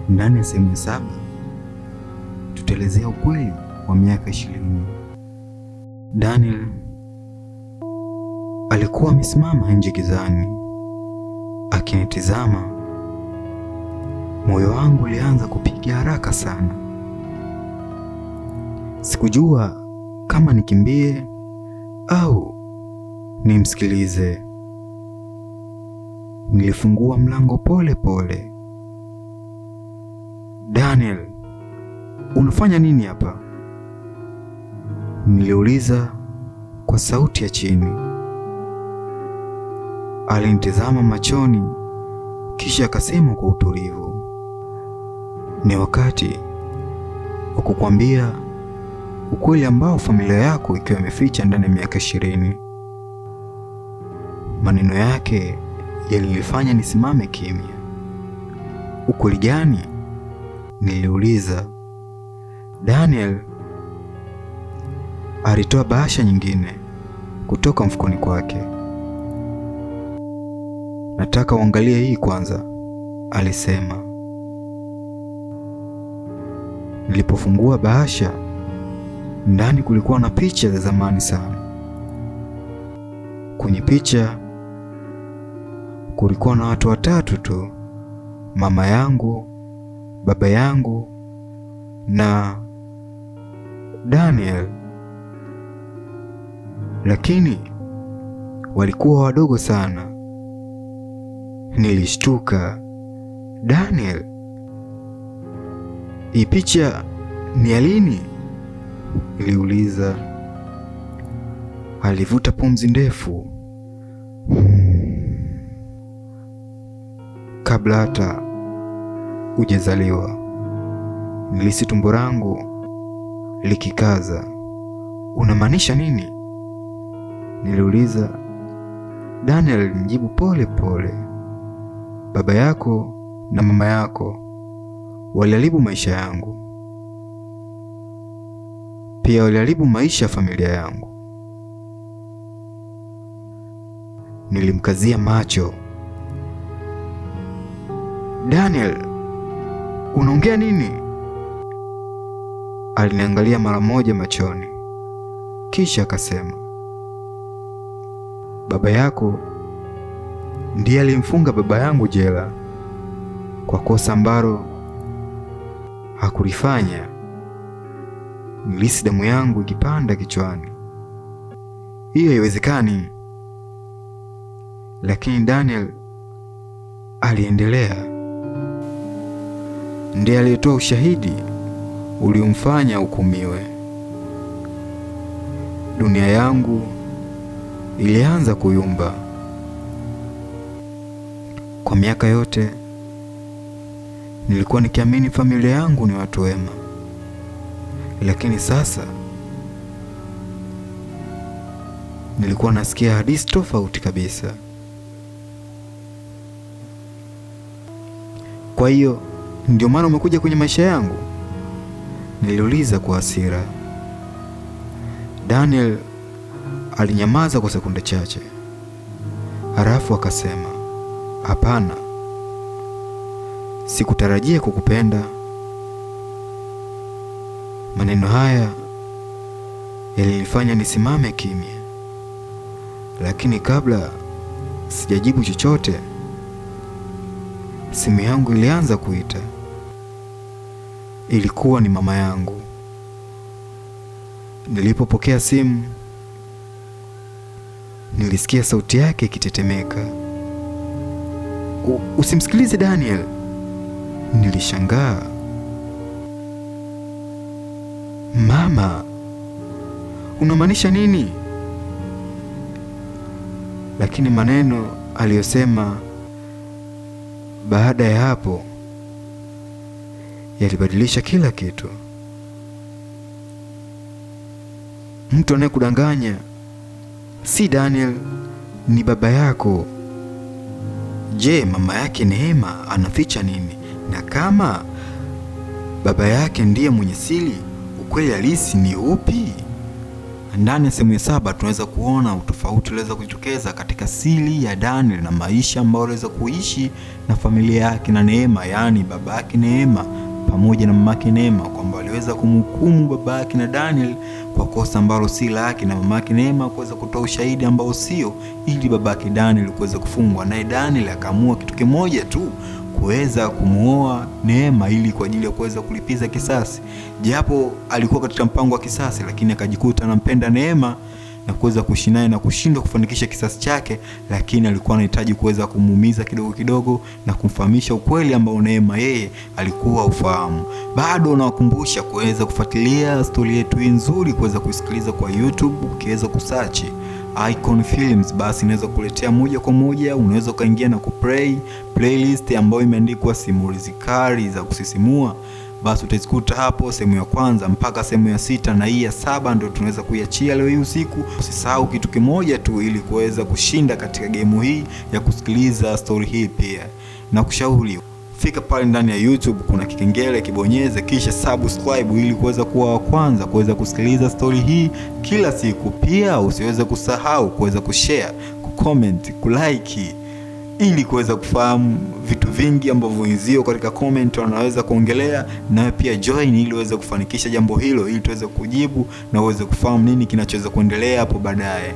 Ndani ya sehemu ya 7 tutaelezea ukweli wa miaka 20. Daniel alikuwa amesimama nje gizani akinitizama. Moyo wangu ulianza kupiga haraka sana. Sikujua kama nikimbie au nimsikilize. Nilifungua mlango pole pole. Daniel, unafanya nini hapa? Niliuliza kwa sauti ya chini. Alinitazama machoni kisha akasema kwa utulivu, ni wakati wa kukwambia ukweli ambao familia yako ikiwa imeficha ndani ya miaka 20. Maneno yake yalinifanya nisimame kimya. Ukweli gani? Niliuliza. Daniel alitoa bahasha nyingine kutoka mfukoni kwake. Nataka uangalie hii kwanza, alisema. Nilipofungua bahasha, ndani kulikuwa na picha za zamani sana. Kwenye picha kulikuwa na watu 3 tu, mama yangu, baba yangu na Daniel, lakini walikuwa wadogo sana. Nilishtuka. Daniel, hii picha ni ya lini? Niliuliza. Alivuta pumzi ndefu. Kabla hata hujazaliwa. Nilihisi tumbo langu likikaza. Unamaanisha nini? Niliuliza. Daniel alinijibu pole pole. Baba yako na mama yako waliharibu maisha yangu. Pia waliharibu maisha ya familia yangu. Nilimkazia macho. Daniel, unaongea nini? Aliniangalia mara moja machoni, kisha akasema, baba yako ndiye alimfunga baba yangu jela kwa kosa ambalo hakulifanya. Nilihisi damu yangu ikipanda kichwani. Hiyo haiwezekani. Lakini Daniel aliendelea. Ndiye aliyetoa ushahidi uliomfanya hukumiwe. Dunia yangu ilianza kuyumba. Kwa miaka yote nilikuwa nikiamini familia yangu ni watu wema, lakini sasa nilikuwa nasikia hadithi tofauti kabisa. Kwa hiyo ndio maana umekuja kwenye maisha yangu? Niliuliza kwa hasira. Daniel alinyamaza kwa sekunde chache, halafu akasema, hapana, sikutarajia kukupenda. Maneno haya yalinifanya nisimame kimya, lakini kabla sijajibu chochote, simu yangu ilianza kuita. Ilikuwa ni mama yangu. Nilipopokea simu, nilisikia sauti yake ikitetemeka. Usimsikilize Daniel. Nilishangaa. Mama, unamaanisha nini? Lakini maneno aliyosema baada ya hapo yalibadilisha kila kitu. Mtu anayekudanganya si Daniel, ni baba yako. Je, mama yake Neema anaficha nini? Na kama baba yake ndiye mwenye siri, ukweli halisi ni upi? Ndani ya sehemu ya 7 tunaweza kuona utofauti uliweza kujitokeza katika siri ya Daniel na maisha ambayo aliweza kuishi na familia yake na Neema, yaani baba yake Neema pamoja na mamake Neema, kwamba aliweza kumhukumu baba yake na Daniel kwa kosa ambalo si lake, na mamake Neema kuweza kutoa ushahidi ambao sio, ili babake Daniel kuweza kufungwa. Naye Daniel akaamua kitu kimoja tu, kuweza kumuoa Neema ili kwa ajili ya kuweza kulipiza kisasi. Japo alikuwa katika mpango wa kisasi, lakini akajikuta anampenda Neema na kuweza kuishi naye na kushindwa kufanikisha kisasi chake, lakini alikuwa anahitaji kuweza kumuumiza kidogo kidogo na kumfahamisha ukweli ambao Neema yeye alikuwa ufahamu. Bado nawakumbusha kuweza kufuatilia stori yetu hii nzuri, kuweza kusikiliza kwa YouTube, ukiweza kusearch Icon Films, basi inaweza kuletea moja kwa moja. Unaweza kaingia na kuplay playlist ambayo imeandikwa simulizi kali za kusisimua, basi utazikuta hapo sehemu ya 1 mpaka sehemu ya 6, na hii ya 7 ndio tunaweza kuiachia leo hii usiku. Usisahau kitu kimoja tu ili kuweza kushinda katika game hii ya kusikiliza story hii. Pia na kushauri fika pale ndani ya YouTube, kuna kikengele kibonyeze, kisha subscribe ili kuweza kuwa wa kwanza kuweza kusikiliza story hii kila siku. Pia usiweze kusahau kuweza kushare, kucomment, kulike ili kuweza kufahamu vitu vingi ambavyo wenzio katika comment wanaweza kuongelea, na pia join ili uweze kufanikisha jambo hilo, ili tuweze kujibu na uweze kufahamu nini kinachoweza kuendelea hapo baadaye.